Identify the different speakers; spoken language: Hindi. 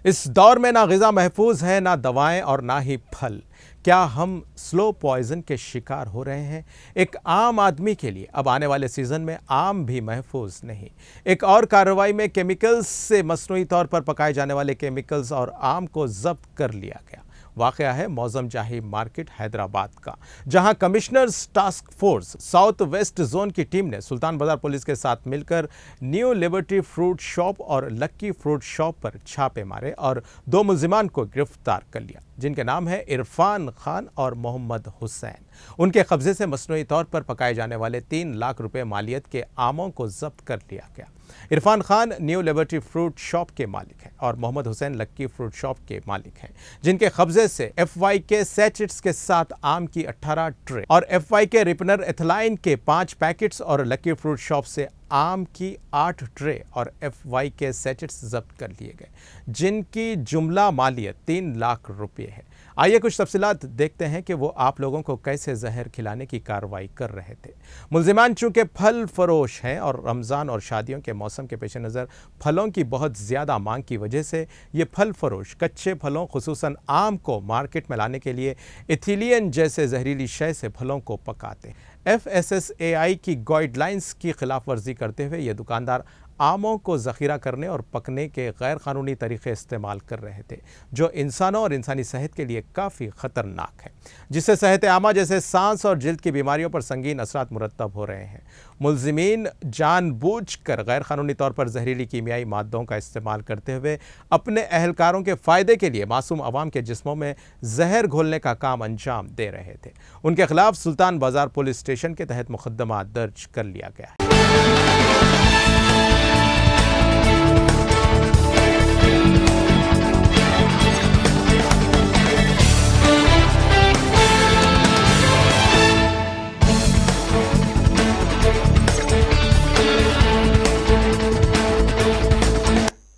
Speaker 1: इस दौर में ना ग़िज़ा महफूज है, ना दवाएं और ना ही फल। क्या हम स्लो पॉइजन के शिकार हो रहे हैं? एक आम आदमी के लिए अब आने वाले सीज़न में आम भी महफूज नहीं। एक और कार्रवाई में केमिकल्स से मसनूई तौर पर पकाए जाने वाले केमिकल्स और आम को जब्त कर लिया गया। वाक़या है मौज़म जाही मार्केट हैदराबाद का, जहां commissioners task force south west zone की टीम ने सुल्तान बाजार पुलिस के साथ मिलकर न्यू लिबर्टी फ्रूट शॉप और लक्की फ्रूट शॉप पर छापे मारे और 2 मुल्जिमान को गिरफ्तार कर लिया, जिनके नाम है इरफान खान और मोहम्मद हुसैन। उनके कब्जे से मसनूई तौर पर पकाए जाने वाले 3 लाख रुपए मालियत के आमों को जब्त कर लिया गया। Irfan Khan new liberty fruit shop के मालिक हैं और मोहम्मद हुसैन लक्की फ्रूट शॉप के मालिक हैं, जिनके कब्जे से FYK सैचेट्स के साथ आम की 18 ट्रे और FYK रिपनर एथलाइन के 5 पैकेट्स और लक्की फ्रूट शॉप से आम की 8 ट्रे और FYK सैचेट्स जब्त कर लिए गए, जिनकी जुमला मालियत 3 लाख रुपये है। आइए कुछ तफसीलात देखते हैं कि वो आप लोगों को कैसे जहर खिलाने की कार्रवाई कर रहे थे। मुल्जिमान चूंकि फल फरोश हैं और रमज़ान और शादियों के मौसम के पेश नज़र फलों की बहुत ज़्यादा मांग की वजह से ये फल फरोश कच्चे फलों खुसूसन आम को मार्केट में लाने के लिए इथिलीन जैसे जहरीली शय से फलों को पकाते हैं। FSSAI की गाइडलाइंस की खिलाफ वर्जी करते हुए ये दुकानदार आमों को ज़ख़ीरा करने और पकने के गैर क़ानूनी तरीक़े इस्तेमाल कर रहे थे, जो इंसानों और इंसानी सेहत के लिए काफ़ी ख़तरनाक है, जिससे सेहत आमा जैसे सांस और जल्द की बीमारियों पर संगीन असरात मुरतब हो रहे हैं। मुल्ज़िमीन जानबूझकर गैर क़ानूनी तौर पर जहरीली कीमियाई मादों का इस्तेमाल करते हुए अपने अहलकारों के फ़ायदे के लिए मासूम अवाम के जिस्मों में जहर घोलने का काम अंजाम दे रहे थे। उनके खिलाफ सुल्तान बाजार पुलिस स्टेशन के तहत मुकदमा दर्ज कर लिया गया है।